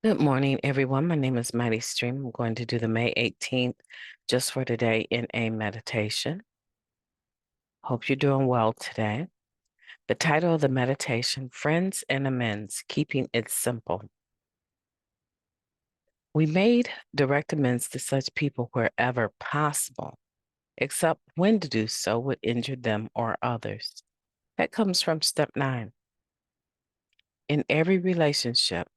Good morning, everyone. My name is MightyStream. I'm going to do the May 18th just for today in a meditation. Hope you're doing well today. The title of the meditation, Friends and Amends, Keeping It Simple. We made direct amends to such people wherever possible, except when to do so would injure them or others. That comes from step 9. In every relationship,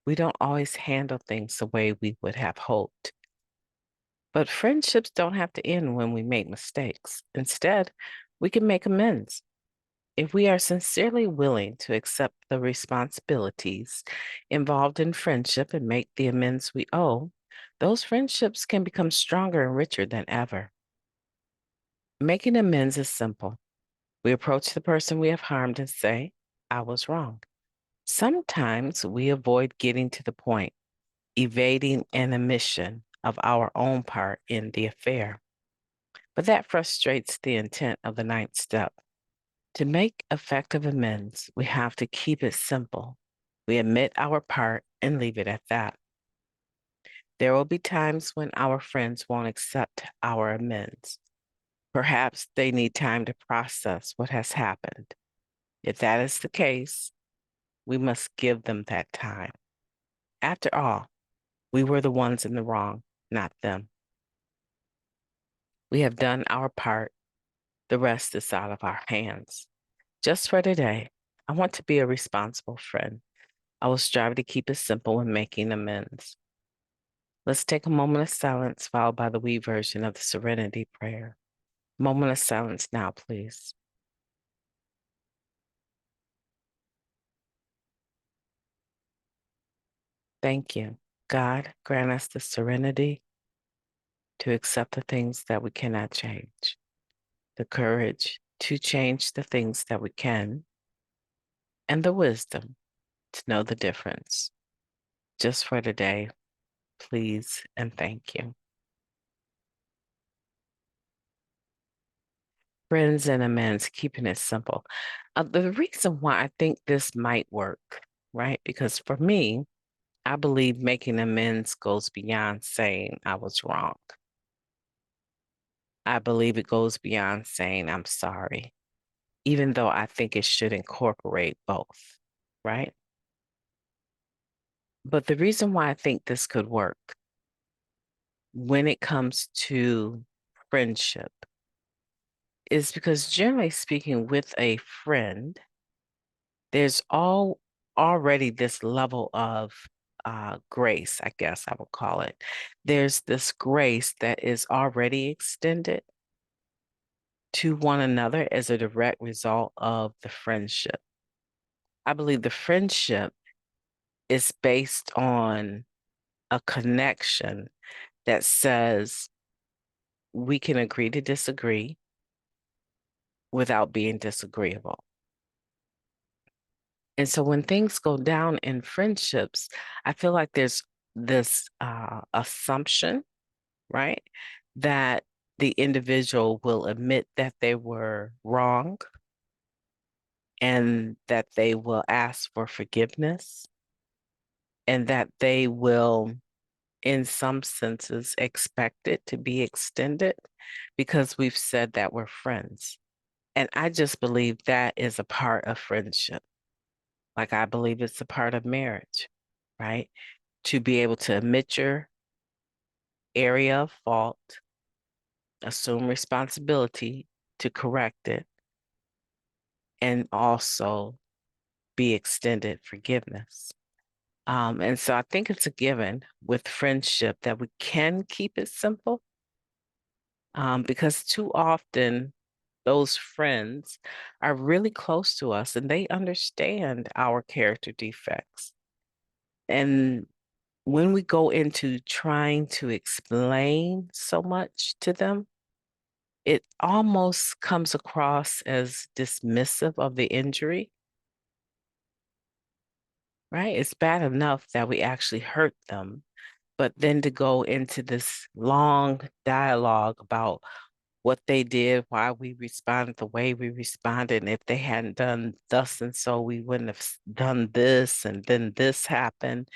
we don't always handle things the way we would have hoped. But friendships don't have to end when we make mistakes. Instead, we can make amends. If we are sincerely willing to accept the responsibilities involved in friendship and make the amends we owe, those friendships can become stronger and richer than ever. Making amends is simple. We approach the person we have harmed and say, I was wrong. Sometimes we avoid getting to the point, evading an admission of our own part in the affair. But that frustrates the intent of the ninth step. To make effective amends, we have to keep it simple. We admit our part and leave it at that. There will be times when our friends won't accept our amends. Perhaps they need time to process what has happened. If that is the case, we must give them that time. After all, we were the ones in the wrong, not them. We have done our part. The rest is out of our hands. Just for today, I want to be a responsible friend. I will strive to keep it simple when making amends. Let's take a moment of silence, followed by the we version of the Serenity Prayer. Moment of silence now, please. Thank you. God, grant us the serenity to accept the things that we cannot change, the courage to change the things that we can, and the wisdom to know the difference. Just for today, please and thank you. Friends and amends, keeping it simple. The reason why I think this might work, right? Because for me, I believe making amends goes beyond saying I was wrong. I believe it goes beyond saying I'm sorry, even though I think it should incorporate both, right? But the reason why I think this could work when it comes to friendship is because generally speaking, with a friend, there's already this level of grace, I guess I would call it. There's this grace that is already extended to one another as a direct result of the friendship. I believe the friendship is based on a connection that says we can agree to disagree without being disagreeable. And so when things go down in friendships, I feel like there's this assumption, right? That the individual will admit that they were wrong and that they will ask for forgiveness and that they will, in some senses, expect it to be extended because we've said that we're friends. And I just believe that is a part of friendship. Like I believe it's a part of marriage, right? To be able to admit your area of fault, assume responsibility to correct it, and also be extended forgiveness. And so I think it's a given with friendship that we can keep it simple because too often those friends are really close to us and they understand our character defects. And when we go into trying to explain so much to them, it almost comes across as dismissive of the injury, right? It's bad enough that we actually hurt them, but then to go into this long dialogue about what they did, why we responded the way we responded, and if they hadn't done thus and so, we wouldn't have done this, and then this happened.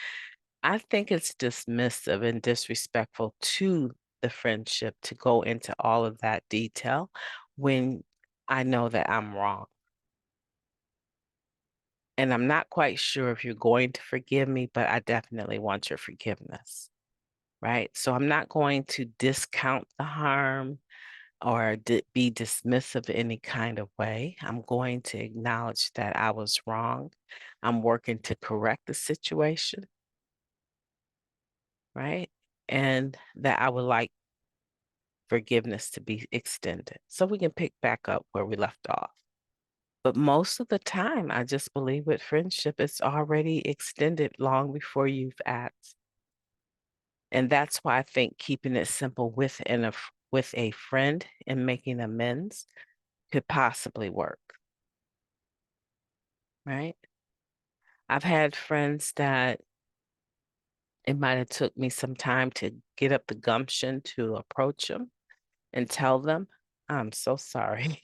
I think it's dismissive and disrespectful to the friendship to go into all of that detail when I know that I'm wrong. And I'm not quite sure if you're going to forgive me, but I definitely want your forgiveness, right? So I'm not going to discount the harm or be dismissive in any kind of way. I'm going to acknowledge that I was wrong. I'm working to correct the situation, right? And that I would like forgiveness to be extended so we can pick back up where we left off. But most of the time, I just believe with friendship, it's already extended long before you've asked. And that's why I think keeping it simple with a friend and making amends could possibly work, right? I've had friends that it might have took me some time to get up the gumption to approach them and tell them, I'm so sorry.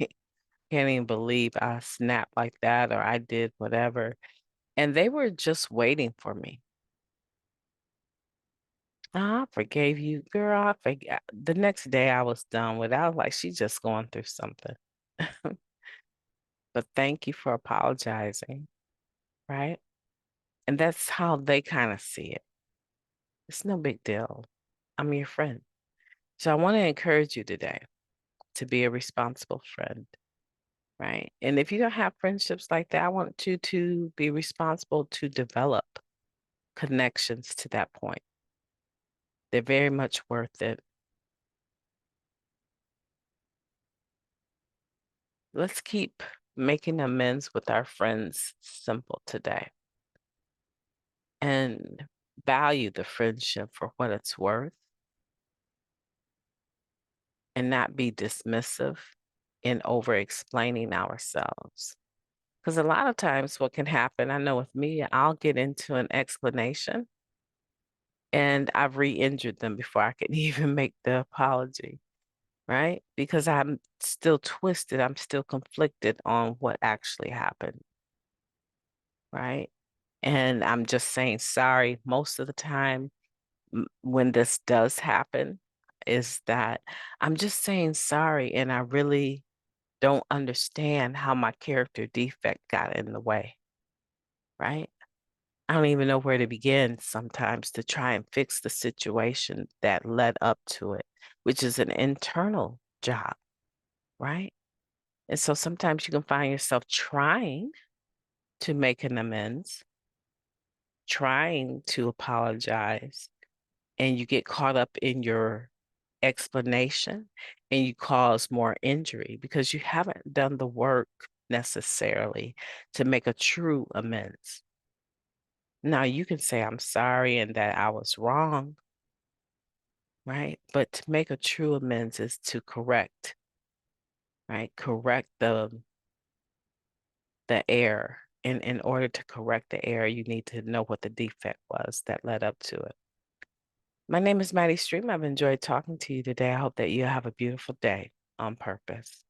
Can't even believe I snapped like that or I did whatever. And they were just waiting for me. I forgave you, girl. I forgot. The next day I was done with it. I was like, she's just going through something. But thank you for apologizing, right? And that's how they kind of see it. It's no big deal. I'm your friend. So I want to encourage you today to be a responsible friend, right? And if you don't have friendships like that, I want you to be responsible to develop connections to that point. They're very much worth it. Let's keep making amends with our friends simple today and value the friendship for what it's worth and not be dismissive in over explaining ourselves. Because a lot of times, what can happen, I know with me, I'll get into an explanation and I've re injured them before I can even make the apology, right? Because I'm still twisted, I'm still conflicted on what actually happened, right? And I'm just saying sorry most of the time when this does happen is that I'm just saying sorry and I really don't understand how my character defect got in the way, right? I don't even know where to begin sometimes to try and fix the situation that led up to it, which is an internal job, right? And so sometimes you can find yourself trying to make an amends, trying to apologize, and you get caught up in your explanation and you cause more injury because you haven't done the work necessarily to make a true amends. Now, you can say, I'm sorry and that I was wrong, right? But to make a true amends is to correct, right? Correct the error. And in order to correct the error, you need to know what the defect was that led up to it. My name is MightyStream. I've enjoyed talking to you today. I hope that you have a beautiful day on purpose.